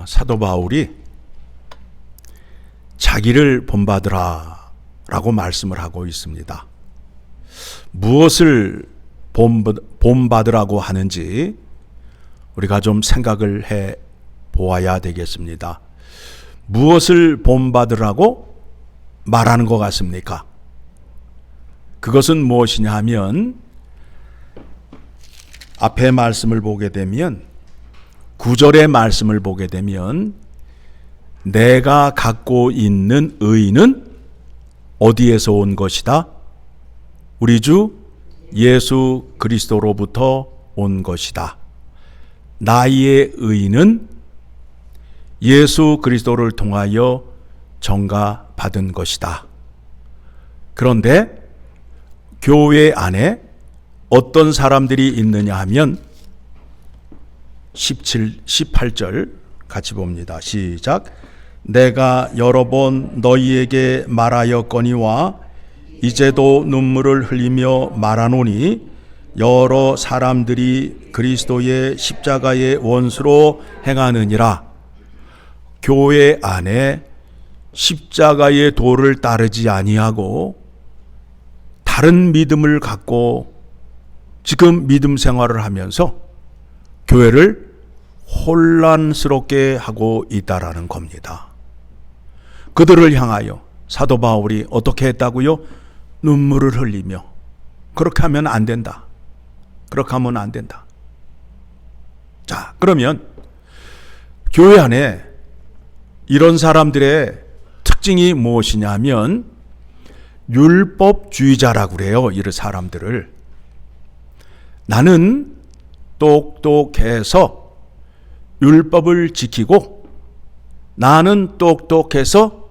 사도 바울이 자기를 본받으라 라고 말씀을 하고 있습니다. 무엇을 본받으라고 하는지 우리가 좀 생각을 해 보아야 되겠습니다. 무엇을 본받으라고 말하는 것 같습니까? 그것은 무엇이냐 하면 앞에 말씀을 보게 되면 9절의 말씀을 보게 되면 내가 갖고 있는 의는 어디에서 온 것이다? 우리 주 예수 그리스도로부터 온 것이다. 나의 의는 예수 그리스도를 통하여 전가받은 것이다. 그런데 교회 안에 어떤 사람들이 있느냐 하면 18절 같이 봅니다. 시작. 내가 여러 번 너희에게 말하였거니와 이제도 눈물을 흘리며 말하노니 여러 사람들이 그리스도의 십자가의 원수로 행하느니라. 교회 안에 십자가의 도를 따르지 아니하고 다른 믿음을 갖고 지금 믿음 생활을 하면서 교회를 혼란스럽게 하고 있다라는 겁니다. 그들을 향하여 사도 바울이 어떻게 했다고요? 눈물을 흘리며. 그렇게 하면 안 된다. 그렇게 하면 안 된다. 자, 그러면 교회 안에 이런 사람들의 특징이 무엇이냐 하면 율법주의자라고 그래요. 이런 사람들을. 나는 똑똑해서 율법을 지키고 나는 똑똑해서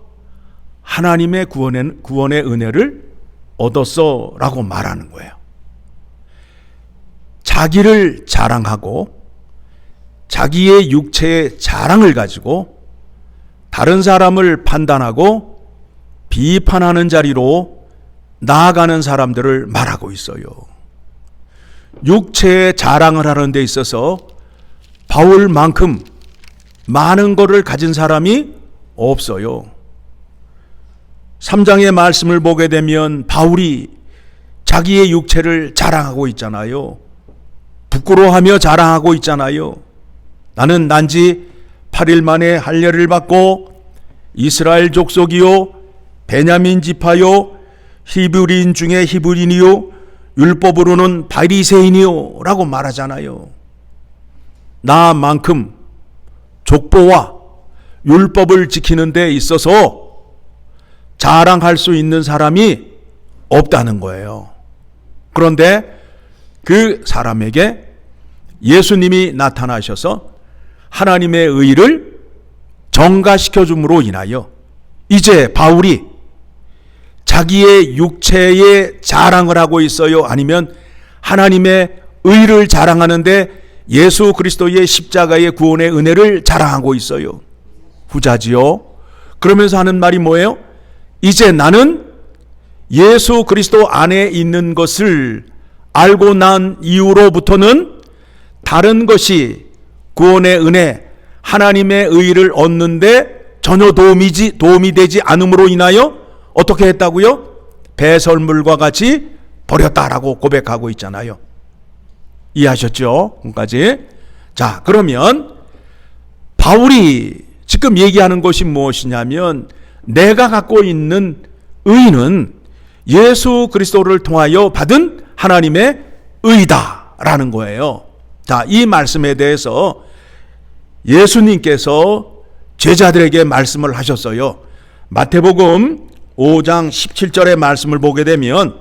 하나님의 구원의 은혜를 얻었어 라고 말하는 거예요. 자기를 자랑하고 자기의 육체의 자랑을 가지고 다른 사람을 판단하고 비판하는 자리로 나아가는 사람들을 말하고 있어요. 육체의 자랑을 하는 데 있어서 바울만큼 많은 것을 가진 사람이 없어요. 3장의 말씀을 보게 되면 바울이 자기의 육체를 자랑하고 있잖아요. 부끄러워하며 자랑하고 있잖아요. 나는 난지 8일 만에 할례를 받고 이스라엘 족속이요 베냐민 지파요 히브리인 중에 히브리인이요 율법으로는 바리새인이요 라고 말하잖아요. 나만큼 족보와 율법을 지키는 데 있어서 자랑할 수 있는 사람이 없다는 거예요. 그런데 그 사람에게 예수님이 나타나셔서 하나님의 의를 정가시켜 줌으로 인하여 이제 바울이 자기의 육체의 자랑을 하고 있어요? 아니면 하나님의 의를 자랑하는데 예수 그리스도의 십자가의 구원의 은혜를 자랑하고 있어요? 후자지요. 그러면서 하는 말이 뭐예요? 이제 나는 예수 그리스도 안에 있는 것을 알고 난 이후로부터는 다른 것이 구원의 은혜, 하나님의 의를 얻는데 전혀 도움이 되지 않음으로 인하여 어떻게 했다고요? 배설물과 같이 버렸다라고 고백하고 있잖아요. 이해하셨죠? 지금까지. 자, 그러면 바울이 지금 얘기하는 것이 무엇이냐면 내가 갖고 있는 의는 예수 그리스도를 통하여 받은 하나님의 의다라는 거예요. 자, 이 말씀에 대해서 예수님께서 제자들에게 말씀을 하셨어요. 마태복음 5장 17절의 말씀을 보게 되면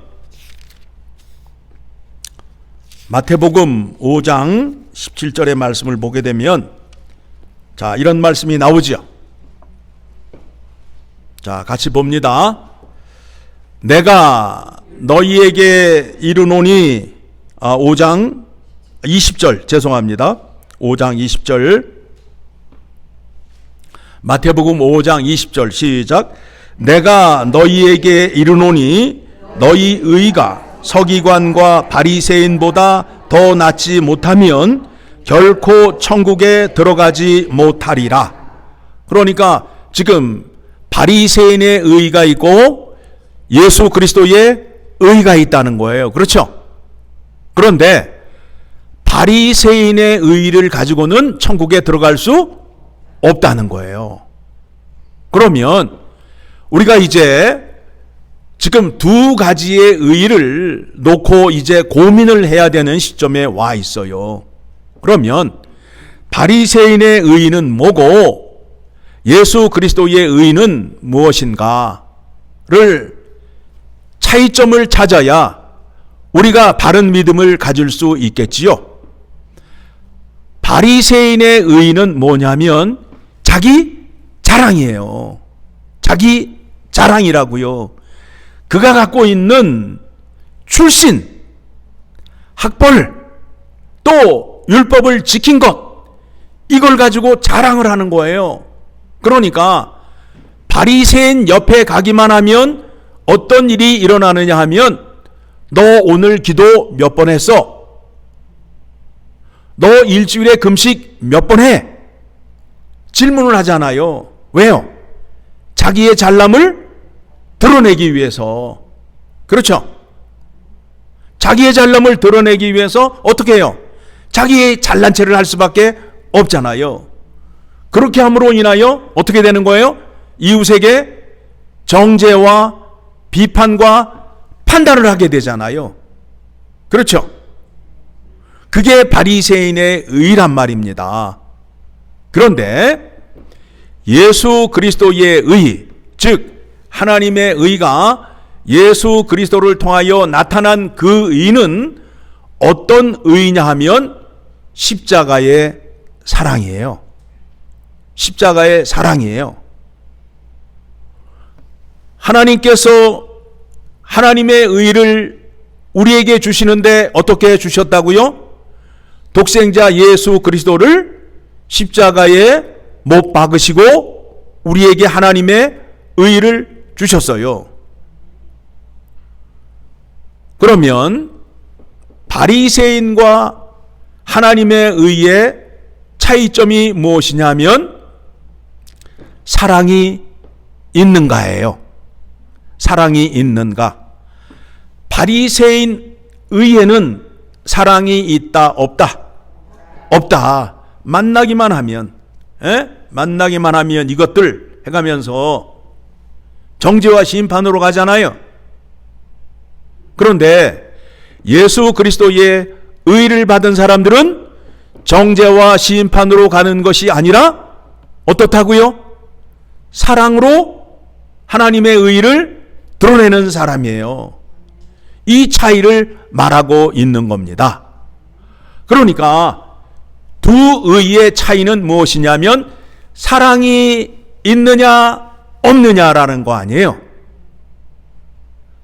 마태복음 5장 17절의 말씀을 보게 되면 자, 이런 말씀이 나오죠. 자, 같이 봅니다. 내가 너희에게 이르노니 5장 20절 죄송합니다. 5장 20절 마태복음 5장 20절 시작. 내가 너희에게 이르노니 너희 의가 서기관과 바리새인보다 더 낫지 못하면 결코 천국에 들어가지 못하리라. 그러니까 지금 바리새인의 의의가 있고 예수 그리스도의 의의가 있다는 거예요. 그렇죠? 그런데 바리새인의 의의를 가지고는 천국에 들어갈 수 없다는 거예요. 그러면 우리가 이제 지금 두 가지의 의의를 놓고 이제 고민을 해야 되는 시점에 와 있어요. 그러면 바리새인의 의의는 뭐고 예수 그리스도의 의의는 무엇인가를 차이점을 찾아야 우리가 바른 믿음을 가질 수 있겠지요. 바리새인의 의의는 뭐냐면 자기 자랑이에요. 자기 자랑이라고요. 그가 갖고 있는 출신, 학벌, 또 율법을 지킨 것, 이걸 가지고 자랑을 하는 거예요. 그러니까 바리새인 옆에 가기만 하면 어떤 일이 일어나느냐 하면 너 오늘 기도 몇 번 했어? 너 일주일에 금식 몇 번 해? 질문을 하잖아요. 왜요? 자기의 잘남을 드러내기 위해서. 그렇죠? 자기의 잘남을 드러내기 위해서 어떻게 해요? 자기의 잘난 체를 할 수밖에 없잖아요. 그렇게 함으로 인하여 어떻게 되는 거예요? 이웃에게 정죄와 비판과 판단을 하게 되잖아요. 그렇죠? 그게 바리새인의 의란 말입니다. 그런데 예수 그리스도의 의, 즉 하나님의 의가 예수 그리스도를 통하여 나타난 그 의는 어떤 의냐 하면 십자가의 사랑이에요. 십자가의 사랑이에요. 하나님께서 하나님의 의를 우리에게 주시는데 어떻게 주셨다고요? 독생자 예수 그리스도를 십자가에 못 박으시고 우리에게 하나님의 의를 주셨어요. 그러면 바리새인과 하나님의 의의 차이점이 무엇이냐면 사랑이 있는가예요. 사랑이 있는가? 바리새인 의에는 사랑이 있다 없다? 없다. 만나기만 하면 만나기만 하면 이것들 해가면서 정죄와 심판으로 가잖아요. 그런데 예수 그리스도의 의를 받은 사람들은 정죄와 심판으로 가는 것이 아니라 어떻다고요? 사랑으로 하나님의 의를 드러내는 사람이에요. 이 차이를 말하고 있는 겁니다. 그러니까 두 의의 차이는 무엇이냐면 사랑이 있느냐 없느냐라는 거 아니에요.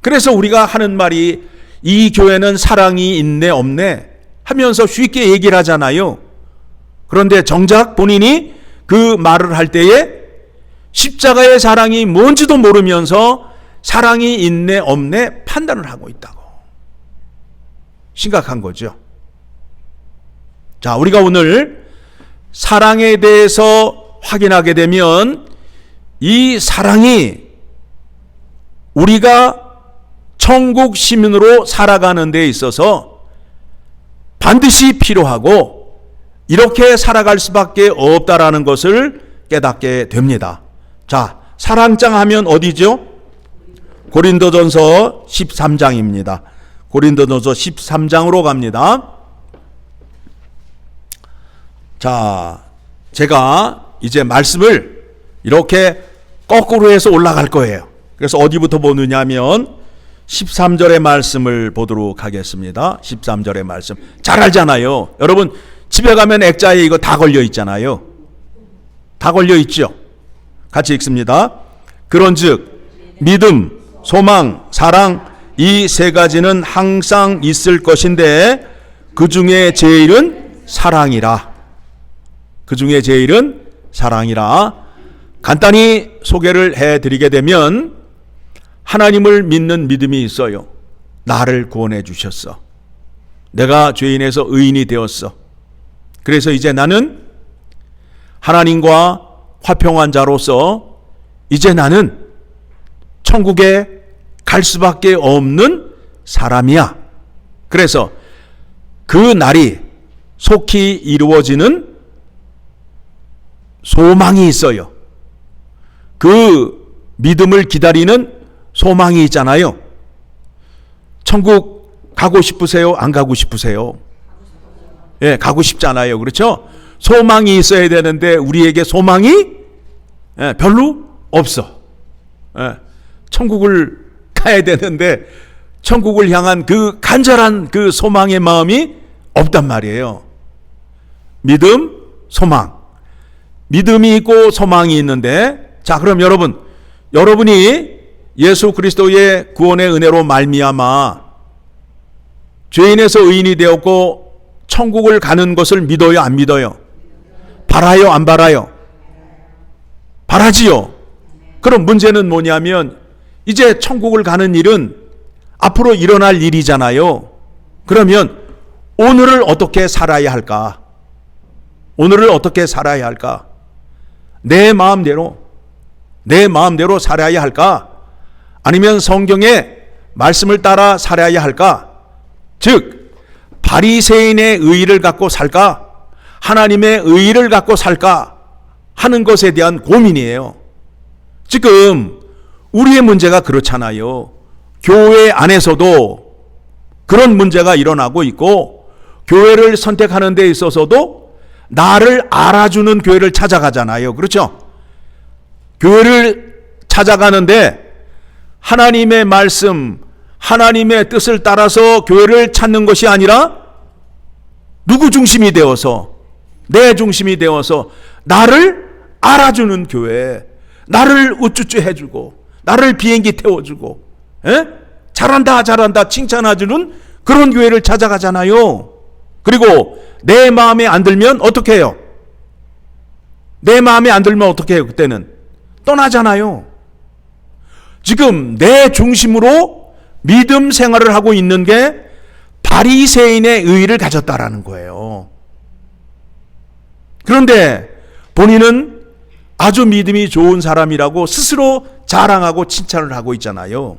그래서 우리가 하는 말이 이 교회는 사랑이 있네 없네 하면서 쉽게 얘기를 하잖아요. 그런데 정작 본인이 그 말을 할 때에 십자가의 사랑이 뭔지도 모르면서 사랑이 있네 없네 판단을 하고 있다고. 심각한 거죠. 자, 우리가 오늘 사랑에 대해서 확인하게 되면 이 사랑이 우리가 천국 시민으로 살아가는 데 있어서 반드시 필요하고 이렇게 살아갈 수밖에 없다라는 것을 깨닫게 됩니다. 자, 사랑장 하면 어디죠? 고린도전서 13장입니다. 고린도전서 13장으로 갑니다. 자, 제가 이제 말씀을 이렇게 거꾸로 해서 올라갈 거예요. 그래서 어디부터 보느냐 하면 13절의 말씀을 보도록 하겠습니다. 13절의 말씀. 잘 알잖아요. 여러분 집에 가면 액자에 이거 다 걸려 있잖아요. 다 걸려 있죠. 같이 읽습니다. 그런즉 믿음, 소망, 사랑 이 세 가지는 항상 있을 것인데 그 중에 제일은 사랑이라. 그 중에 제일은 사랑이라. 간단히 소개를 해드리게 되면 하나님을 믿는 믿음이 있어요. 나를 구원해 주셨어. 내가 죄인에서 의인이 되었어. 그래서 이제 나는 하나님과 화평한 자로서 이제 나는 천국에 갈 수밖에 없는 사람이야. 그래서 그 날이 속히 이루어지는 소망이 있어요. 그 믿음을 기다리는 소망이 있잖아요. 천국 가고 싶으세요? 안 가고 싶으세요? 예, 가고 싶잖아요. 그렇죠? 소망이 있어야 되는데 우리에게 소망이 별로 없어. 천국을 가야 되는데 천국을 향한 그 간절한 그 소망의 마음이 없단 말이에요. 믿음, 소망. 믿음이 있고 소망이 있는데, 자, 그럼 여러분이 예수 그리스도의 구원의 은혜로 말미암아 죄인에서 의인이 되었고 천국을 가는 것을 믿어요, 안 믿어요? 바라요, 안 바라요? 바라지요. 그럼 문제는 뭐냐면 이제 천국을 가는 일은 앞으로 일어날 일이잖아요. 그러면 오늘을 어떻게 살아야 할까? 오늘을 어떻게 살아야 할까? 내 마음대로 살아야 할까? 아니면 성경의 말씀을 따라 살아야 할까? 즉 바리새인의 의의를 갖고 살까? 하나님의 의의를 갖고 살까? 하는 것에 대한 고민이에요. 지금 우리의 문제가 그렇잖아요. 교회 안에서도 그런 문제가 일어나고 있고, 교회를 선택하는 데 있어서도 나를 알아주는 교회를 찾아가잖아요. 그렇죠? 교회를 찾아가는데 하나님의 말씀, 하나님의 뜻을 따라서 교회를 찾는 것이 아니라 누구 중심이 되어서, 내 중심이 되어서 나를 알아주는 교회, 나를 우쭈쭈 해주고 나를 비행기 태워주고 잘한다 칭찬해주는 그런 교회를 찾아가잖아요. 그리고 내 마음에 안 들면 어떻게 해요? 내 마음에 안 들면 어떻게 해요? 그때는 떠나잖아요. 지금 내 중심으로 믿음 생활을 하고 있는 게 바리새인의 의의를 가졌다라는 거예요. 그런데 본인은 아주 믿음이 좋은 사람이라고 스스로 자랑하고 칭찬을 하고 있잖아요.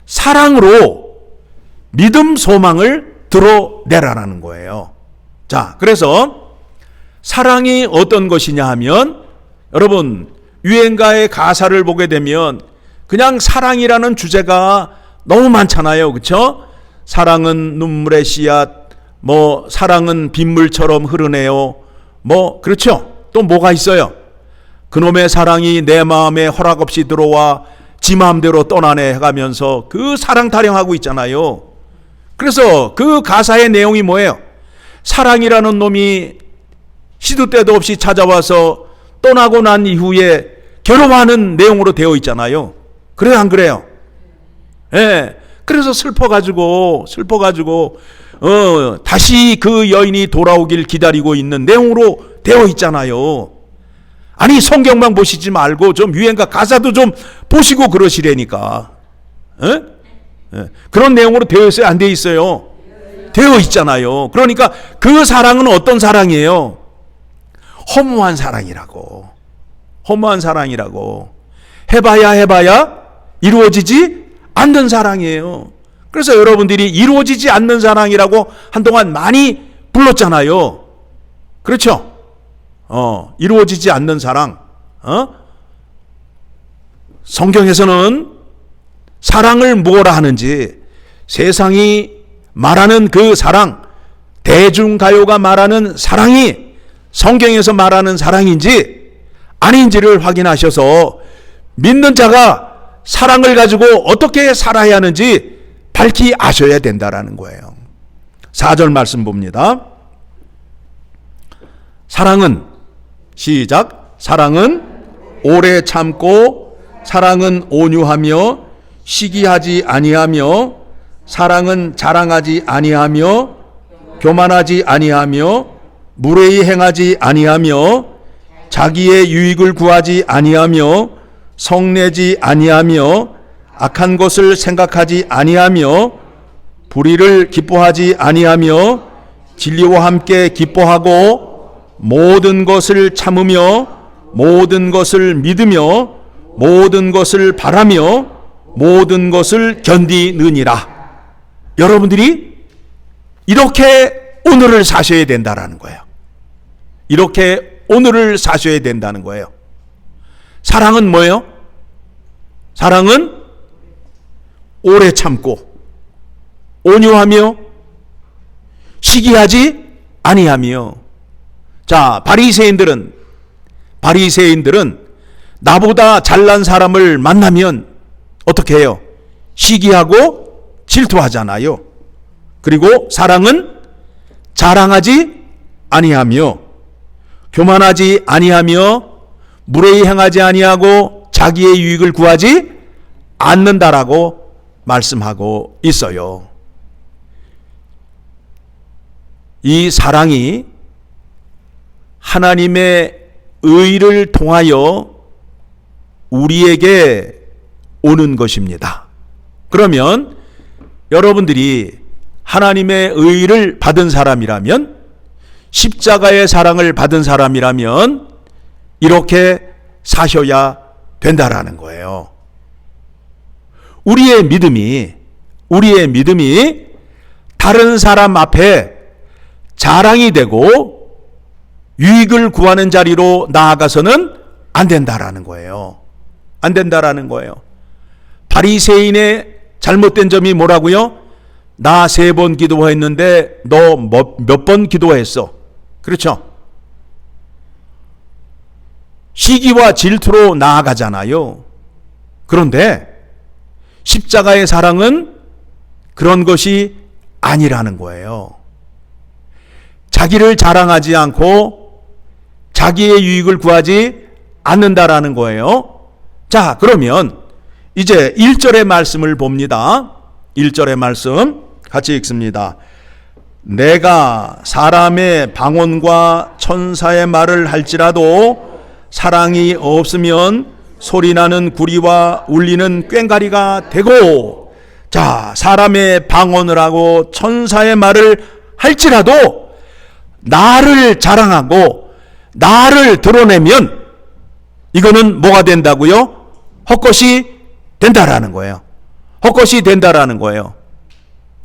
사랑으로 믿음 소망을 드러내라라는 거예요. 자, 그래서 사랑이 어떤 것이냐 하면, 여러분 유행가의 가사를 보게 되면 그냥 사랑이라는 주제가 너무 많잖아요. 그렇죠? 사랑은 눈물의 씨앗, 사랑은 빗물처럼 흐르네요. 그렇죠? 또 뭐가 있어요? 그놈의 사랑이 내 마음에 허락 없이 들어와 지 마음대로 떠나네 해가면서 그 사랑 타령하고 있잖아요. 그래서 그 가사의 내용이 뭐예요? 사랑이라는 놈이 시도 때도 없이 찾아와서 떠나고 난 이후에 괴로워하는 내용으로 되어 있잖아요. 그래요, 안 그래요? 예. 그래서 슬퍼가지고 다시 그 여인이 돌아오길 기다리고 있는 내용으로 되어 있잖아요. 아니, 성경만 보시지 말고 좀 유행가 가사도 좀 보시고 그러시라니까. 그런 내용으로 되어 있어요, 안 되어 있어요? 되어 있잖아요. 그러니까 그 사랑은 어떤 사랑이에요? 허무한 사랑이라고. 해봐야 이루어지지 않는 사랑이에요. 그래서 여러분들이 이루어지지 않는 사랑이라고 한동안 많이 불렀잖아요. 그렇죠? 이루어지지 않는 사랑. 성경에서는 사랑을 뭐라 하는지, 세상이 말하는 그 사랑, 대중가요가 말하는 사랑이 성경에서 말하는 사랑인지 아닌지를 확인하셔서 믿는 자가 사랑을 가지고 어떻게 살아야 하는지 밝히 아셔야 된다라는 거예요. 4절 말씀 봅니다. 사랑은, 시작, 사랑은 오래 참고, 사랑은 온유하며 시기하지 아니하며, 사랑은 자랑하지 아니하며 교만하지 아니하며 무례히 행하지 아니하며 자기의 유익을 구하지 아니하며 성내지 아니하며 악한 것을 생각하지 아니하며 불의를 기뻐하지 아니하며 진리와 함께 기뻐하고 모든 것을 참으며 모든 것을 믿으며 모든 것을 바라며 모든 것을 견디느니라. 여러분들이 이렇게 오늘을 사셔야 된다라는 거예요. 이렇게 오늘을 사셔야 된다는 거예요. 사랑은 뭐예요? 사랑은 오래 참고 온유하며 시기하지 아니하며. 자, 바리새인들은 나보다 잘난 사람을 만나면 어떻게 해요? 시기하고 질투하잖아요. 그리고 사랑은 자랑하지 아니하며 교만하지 아니하며 무례히 행하지 아니하고 자기의 유익을 구하지 않는다라고 말씀하고 있어요. 이 사랑이 하나님의 의를 통하여 우리에게 오는 것입니다. 그러면 여러분들이 하나님의 의를 받은 사람이라면, 십자가의 사랑을 받은 사람이라면 이렇게 사셔야 된다라는 거예요. 우리의 믿음이 다른 사람 앞에 자랑이 되고 유익을 구하는 자리로 나아가서는 안 된다라는 거예요. 안 된다라는 거예요. 바리새인의 잘못된 점이 뭐라고요? 나 3번 기도했는데 너 몇 번 기도했어? 그렇죠? 시기와 질투로 나아가잖아요. 그런데 십자가의 사랑은 그런 것이 아니라는 거예요. 자기를 자랑하지 않고 자기의 유익을 구하지 않는다라는 거예요. 자, 그러면 이제 1절의 말씀을 봅니다. 1절의 말씀 같이 읽습니다. 내가 사람의 방언과 천사의 말을 할지라도 사랑이 없으면 소리나는 구리와 울리는 꽹과리가 되고. 자, 사람의 방언을 하고 천사의 말을 할지라도 나를 자랑하고 나를 드러내면 이거는 뭐가 된다고요? 헛것이 된다라는 거예요. 헛것이 된다라는 거예요.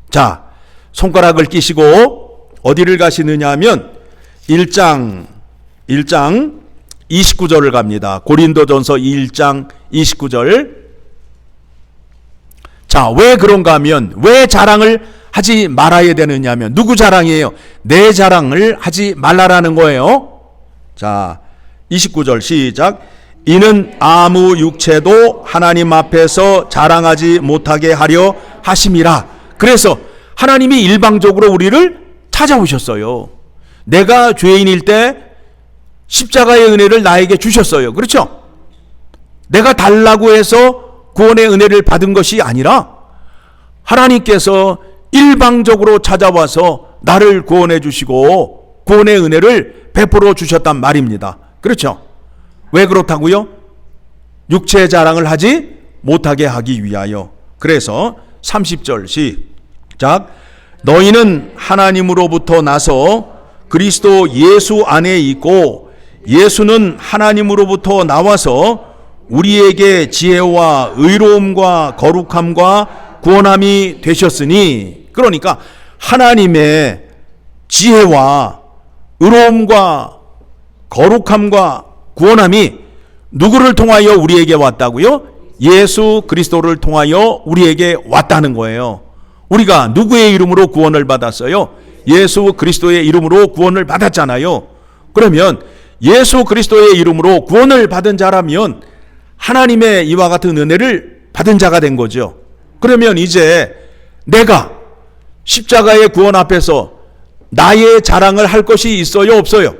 자, 손가락을 끼시고 어디를 가시느냐 하면 1장 29절을 갑니다. 고린도전서 1장 29절. 자, 왜 그런가 하면, 왜 자랑을 하지 말아야 되느냐 하면, 누구 자랑이에요? 내 자랑을 하지 말라라는 거예요. 자, 29절 시작. 이는 아무 육체도 하나님 앞에서 자랑하지 못하게 하려 하심이라. 그래서 하나님이 일방적으로 우리를 찾아오셨어요. 내가 죄인일 때 십자가의 은혜를 나에게 주셨어요. 그렇죠? 내가 달라고 해서 구원의 은혜를 받은 것이 아니라 하나님께서 일방적으로 찾아와서 나를 구원해 주시고 구원의 은혜를 베풀어 주셨단 말입니다. 그렇죠? 왜 그렇다고요? 육체 자랑을 하지 못하게 하기 위하여. 그래서 30절 시작. 너희는 하나님으로부터 나서 그리스도 예수 안에 있고 예수는 하나님으로부터 나와서 우리에게 지혜와 의로움과 거룩함과 구원함이 되셨으니. 그러니까 하나님의 지혜와 의로움과 거룩함과 구원함이 누구를 통하여 우리에게 왔다고요? 예수 그리스도를 통하여 우리에게 왔다는 거예요. 우리가 누구의 이름으로 구원을 받았어요? 예수 그리스도의 이름으로 구원을 받았잖아요. 그러면 예수 그리스도의 이름으로 구원을 받은 자라면 하나님의 이와 같은 은혜를 받은 자가 된 거죠. 그러면 이제 내가 십자가의 구원 앞에서 나의 자랑을 할 것이 있어요? 없어요?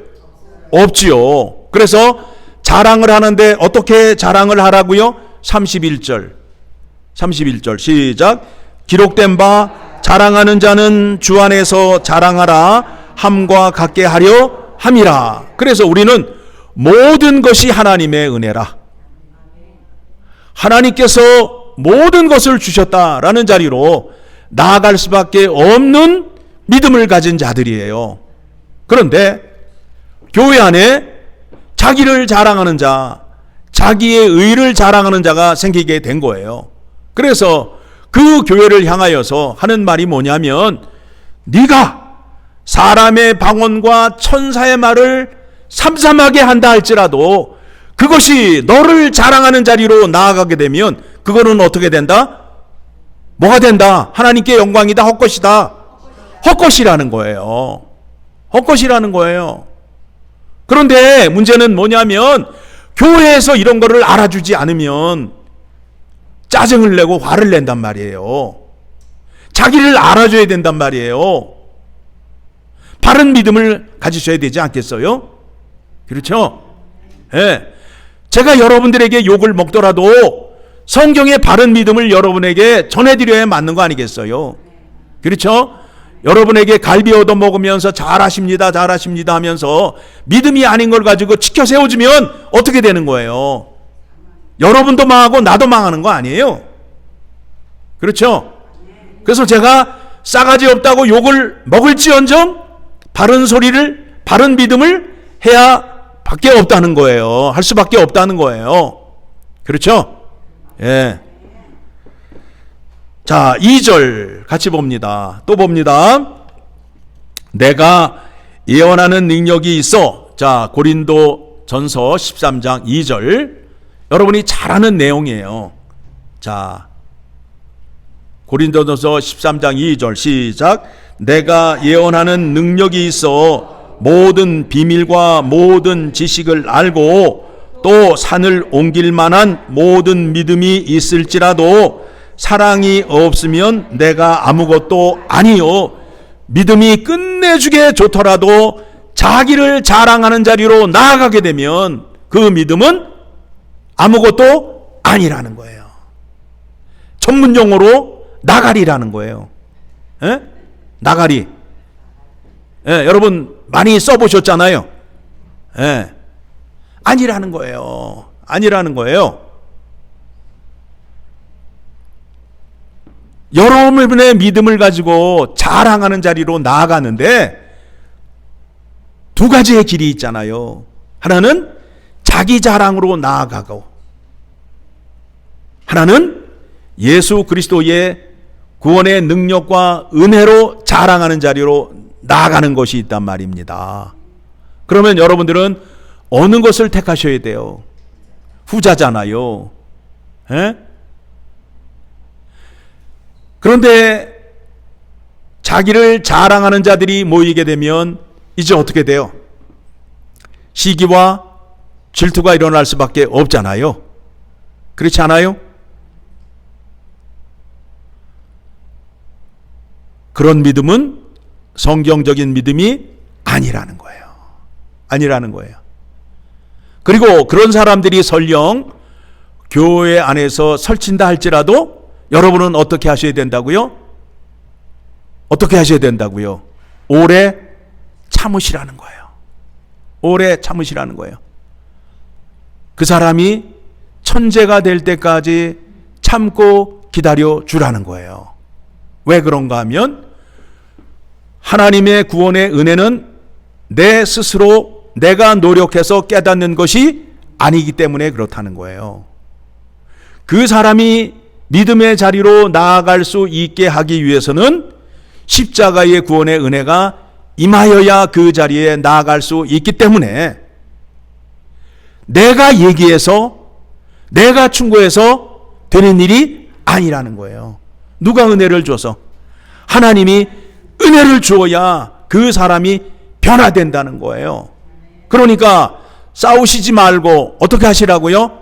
없지요. 그래서 자랑을 하는데 어떻게 자랑을 하라고요? 31절 시작. 기록된 바 자랑하는 자는 주 안에서 자랑하라 함과 같게 하려 함이라. 그래서 우리는 모든 것이 하나님의 은혜라. 하나님께서 모든 것을 주셨다라는 자리로 나아갈 수밖에 없는 믿음을 가진 자들이에요. 그런데 교회 안에 자기를 자랑하는 자, 자기의 의를 자랑하는 자가 생기게 된 거예요. 그래서 그 교회를 향하여서 하는 말이 뭐냐면, 네가 사람의 방언과 천사의 말을 삼삼하게 한다 할지라도 그것이 너를 자랑하는 자리로 나아가게 되면 그거는 어떻게 된다? 뭐가 된다? 하나님께 영광이다, 헛것이다. 헛것이라는 거예요. 헛것이라는 거예요. 그런데 문제는 뭐냐면 교회에서 이런 거를 알아주지 않으면 짜증을 내고 화를 낸단 말이에요. 자기를 알아줘야 된단 말이에요. 바른 믿음을 가지셔야 되지 않겠어요? 그렇죠? 예. 제가 여러분들에게 욕을 먹더라도 성경의 바른 믿음을 여러분에게 전해드려야 맞는 거 아니겠어요? 그렇죠? 여러분에게 갈비 얻어 먹으면서 잘하십니다, 잘하십니다 하면서 믿음이 아닌 걸 가지고 치켜 세워주면 어떻게 되는 거예요? 여러분도 망하고 나도 망하는 거 아니에요? 그렇죠? 그래서 제가 싸가지 없다고 욕을 먹을지언정 바른 소리를, 바른 믿음을 해야 밖에 없다는 거예요. 할 수밖에 없다는 거예요. 그렇죠? 예. 자, 2절 같이 봅니다. 또 봅니다. 내가 예언하는 능력이 있어. 자, 고린도 전서 13장 2절. 여러분이 잘 아는 내용이에요. 자, 고린도전서 13장 2절 시작. 내가 예언하는 능력이 있어 모든 비밀과 모든 지식을 알고 또 산을 옮길 만한 모든 믿음이 있을지라도 사랑이 없으면 내가 아무것도 아니요. 믿음이 끝내주게 좋더라도 자기를 자랑하는 자리로 나아가게 되면 그 믿음은 아무것도 아니라는 거예요. 전문 용어로 나가리라는 거예요. 에? 나가리. 예, 여러분 많이 써보셨잖아요. 예. 아니라는 거예요. 아니라는 거예요. 여러분의 믿음을 가지고 자랑하는 자리로 나아가는데 두 가지의 길이 있잖아요. 하나는 자기 자랑으로 나아가고, 하나는 예수 그리스도의 구원의 능력과 은혜로 자랑하는 자리로 나아가는 것이 있단 말입니다. 그러면 여러분들은 어느 것을 택하셔야 돼요? 후자잖아요. 에? 그런데 자기를 자랑하는 자들이 모이게 되면 이제 어떻게 돼요? 시기와 질투가 일어날 수밖에 없잖아요. 그렇지 않아요? 그런 믿음은 성경적인 믿음이 아니라는 거예요. 아니라는 거예요. 그리고 그런 사람들이 설령 교회 안에서 설친다 할지라도 여러분은 어떻게 하셔야 된다고요? 어떻게 하셔야 된다고요? 오래 참으시라는 거예요. 오래 참으시라는 거예요. 그 사람이 천재가 될 때까지 참고 기다려 주라는 거예요. 왜 그런가 하면 하나님의 구원의 은혜는 내 스스로 내가 노력해서 깨닫는 것이 아니기 때문에 그렇다는 거예요. 그 사람이 믿음의 자리로 나아갈 수 있게 하기 위해서는 십자가의 구원의 은혜가 임하여야 그 자리에 나아갈 수 있기 때문에 내가 얘기해서 내가 충고해서 되는 일이 아니라는 거예요. 누가 은혜를 줘서? 하나님이 은혜를 주어야 그 사람이 변화된다는 거예요. 그러니까 싸우시지 말고 어떻게 하시라고요?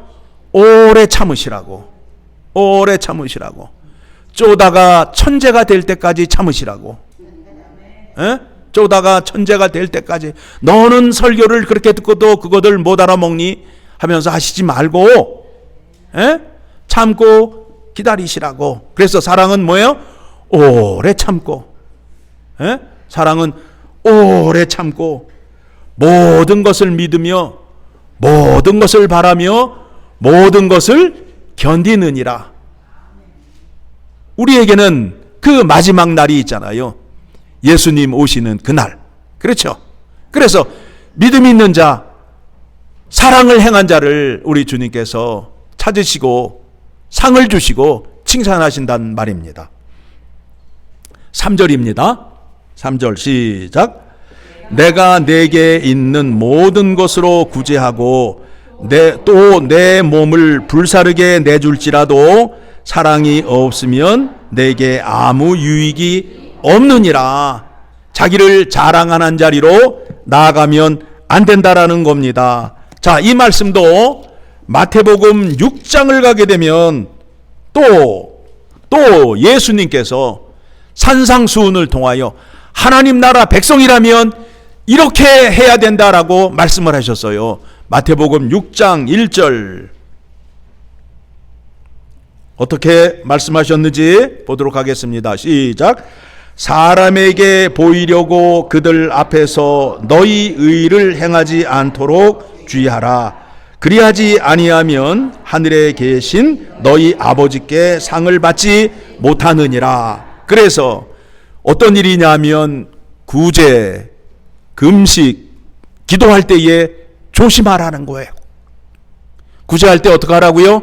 오래 참으시라고. 오래 참으시라고. 쪼다가 천재가 될 때까지 참으시라고. 에? 쪼다가 천재가 될 때까지. 너는 설교를 그렇게 듣고도 그거들 못 알아먹니? 하면서 하시지 말고 에? 참고 기다리시라고. 그래서 사랑은 뭐예요? 오래 참고. 에? 사랑은 오래 참고 모든 것을 믿으며 모든 것을 바라며 모든 것을 견디느니라. 우리에게는 그 마지막 날이 있잖아요. 예수님 오시는 그날. 그렇죠. 그래서 믿음 있는 자, 사랑을 행한 자를 우리 주님께서 찾으시고 상을 주시고 칭찬하신다는 말입니다. 3절입니다. 3절 시작. 내가 내게 있는 모든 것으로 구제하고 또 내 몸을 불사르게 내줄지라도 사랑이 없으면 내게 아무 유익이 없느니라. 자기를 자랑하는 자리로 나아가면 안 된다라는 겁니다. 자, 이 말씀도 마태복음 6장을 가게 되면 또 예수님께서 산상수훈을 통하여 하나님 나라 백성이라면 이렇게 해야 된다라고 말씀을 하셨어요. 마태복음 6장 1절 어떻게 말씀하셨는지 보도록 하겠습니다. 시작. 사람에게 보이려고 그들 앞에서 너희 의를 행하지 않도록 주의하라. 그리하지 아니하면 하늘에 계신 너희 아버지께 상을 받지 못하느니라. 그래서 어떤 일이냐면 구제, 금식, 기도할 때에 조심하라는 거예요. 구제할 때 어떻게 하라고요?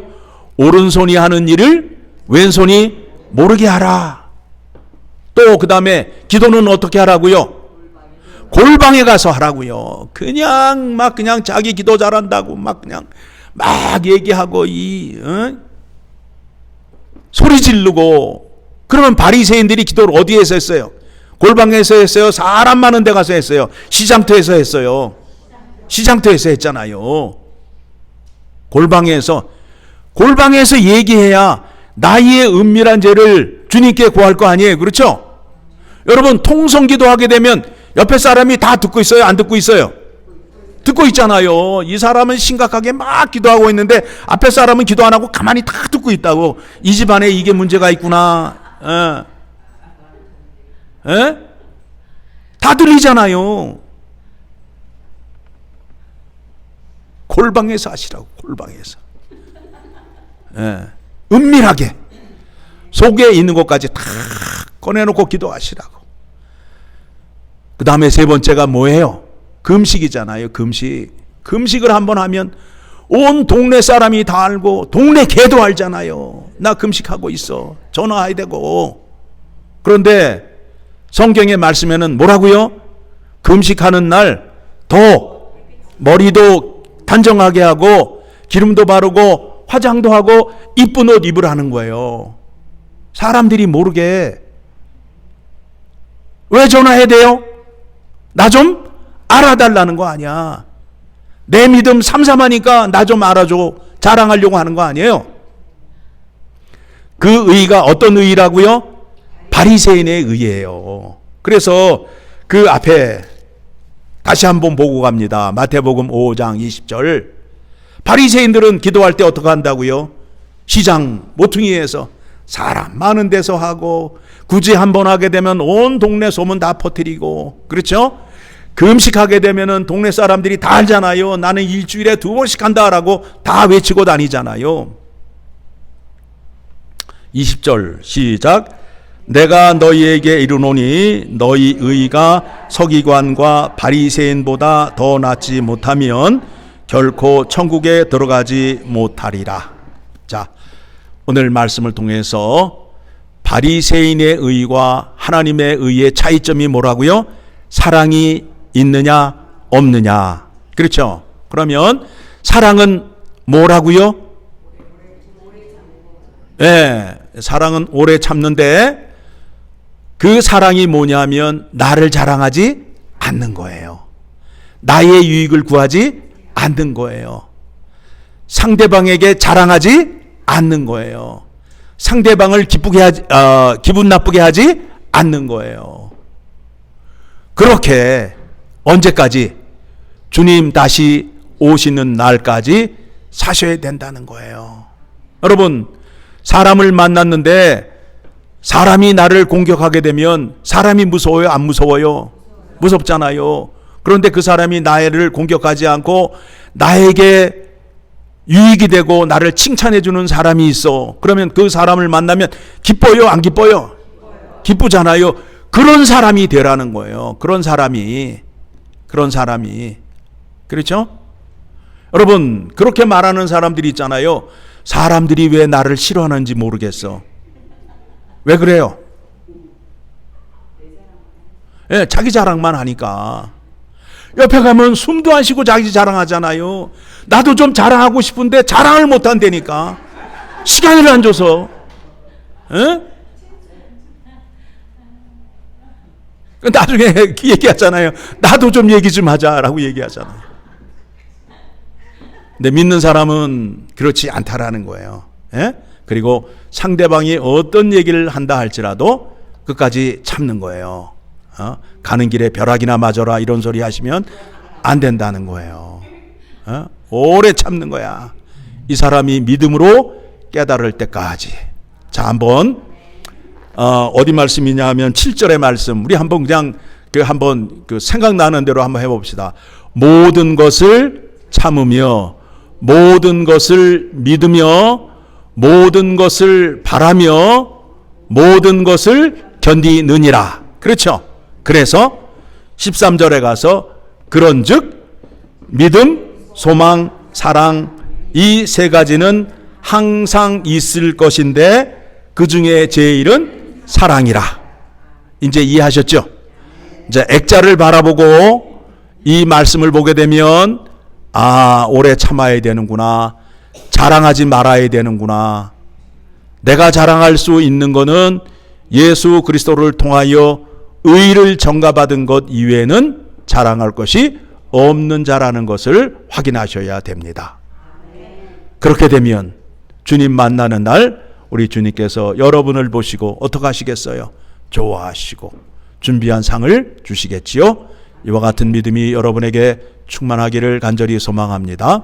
오른손이 하는 일을 왼손이 모르게 하라. 또 그 다음에 기도는 어떻게 하라고요? 골방에 가서 하라고요. 그냥 자기 기도 잘한다고 막 얘기하고 소리 지르고. 그러면 바리새인들이 기도를 어디에서 했어요? 골방에서 했어요? 사람 많은 데 가서 했어요? 시장터에서 했어요? 시장터에서 했잖아요. 골방에서 얘기해야 나의 은밀한 죄를 주님께 구할 거 아니에요. 그렇죠? 여러분, 통성기도 하게 되면 옆에 사람이 다 듣고 있어요? 안 듣고 있어요? 듣고 있잖아요. 이 사람은 심각하게 막 기도하고 있는데 앞에 사람은 기도 안 하고 가만히 다 듣고 있다고. 이 집안에 이게 문제가 있구나. 다 들리잖아요. 골방에서 하시라고. 골방에서. 은밀하게 속에 있는 것까지 다 꺼내놓고 기도하시라고. 그 다음에 세 번째가 뭐예요? 금식이잖아요. 금식을 한번 하면 온 동네 사람이 다 알고 동네 개도 알잖아요. 나 금식하고 있어. 전화해야 되고. 그런데 성경의 말씀에는 뭐라고요? 금식하는 날 더 머리도 단정하게 하고 기름도 바르고 화장도 하고 이쁜 옷 입으라는 거예요. 사람들이 모르게. 왜 전화해야 돼요? 나 좀 알아달라는 거 아니야. 내 믿음 삼삼하니까 나 좀 알아줘. 자랑하려고 하는 거 아니에요. 그 의가 어떤 의라고요? 바리새인의 의예요. 그래서 그 앞에 다시 한번 보고 갑니다. 마태복음 5장 20절. 바리새인들은 기도할 때 어떻게 한다고요? 시장 모퉁이에서 사람 많은 데서 하고 굳이 한번 하게 되면 온 동네 소문 다 퍼뜨리고. 그렇죠? 금식하게 되면은 동네 사람들이 다 알잖아요. 나는 일주일에 2번씩 한다라고 다 외치고 다니잖아요. 20절 시작. 내가 너희에게 이르노니 너희 의가 서기관과 바리새인보다 더 낫지 못하면 결코 천국에 들어가지 못하리라. 자, 오늘 말씀을 통해서 바리새인의 의와 하나님의 의의 차이점이 뭐라고요? 사랑이 있느냐 없느냐. 그렇죠? 그러면 사랑은 뭐라고요? 사랑은 오래 참는데 그 사랑이 뭐냐면 나를 자랑하지 않는 거예요. 나의 유익을 구하지 않는 거예요. 상대방에게 자랑하지 않는 거예요. 상대방을 기분 나쁘게 하지 않는 거예요. 그렇게 언제까지? 주님 다시 오시는 날까지 사셔야 된다는 거예요. 여러분, 사람을 만났는데 사람이 나를 공격하게 되면 사람이 무서워요? 안 무서워요? 무섭잖아요. 그런데 그 사람이 나를 공격하지 않고 나에게 유익이 되고 나를 칭찬해 주는 사람이 있어. 그러면 그 사람을 만나면 기뻐요? 안 기뻐요? 기쁘잖아요. 그런 사람이 되라는 거예요. 그런 사람이. 그렇죠? 여러분, 그렇게 말하는 사람들이 있잖아요. 사람들이 왜 나를 싫어하는지 모르겠어. 왜 그래요? 예, 자기 자랑만 하니까. 옆에 가면 숨도 안 쉬고 자기 자랑하잖아요. 나도 좀 자랑하고 싶은데 자랑을 못 한다니까. 시간을 안 줘서. 예? 나중에 얘기하잖아요. 나도 좀 얘기 좀 하자라고 얘기하잖아요. 근데 믿는 사람은 그렇지 않다라는 거예요. 예? 그리고 상대방이 어떤 얘기를 한다 할지라도 끝까지 참는 거예요. 가는 길에 벼락이나 맞아라 이런 소리 하시면 안 된다는 거예요. 오래 참는 거야. 이 사람이 믿음으로 깨달을 때까지. 자, 한번 어디 말씀이냐 하면 7절의 말씀. 우리 한번 그냥 한번 생각나는 대로 한번 해봅시다. 모든 것을 참으며 모든 것을 믿으며 모든 것을 바라며 모든 것을 견디느니라. 그렇죠? 그래서 13절에 가서 그런즉 믿음, 소망, 사랑 이 세 가지는 항상 있을 것인데 그 중에 제일은 사랑이라. 이제 이해하셨죠? 이제 액자를 바라보고 이 말씀을 보게 되면 오래 참아야 되는구나. 자랑하지 말아야 되는구나. 내가 자랑할 수 있는 거는 예수 그리스도를 통하여 의를 전가받은 것 이외에는 자랑할 것이 없는 자라는 것을 확인하셔야 됩니다. 그렇게 되면 주님 만나는 날 우리 주님께서 여러분을 보시고 어떻게 하시겠어요? 좋아하시고 준비한 상을 주시겠지요. 이와 같은 믿음이 여러분에게 충만하기를 간절히 소망합니다.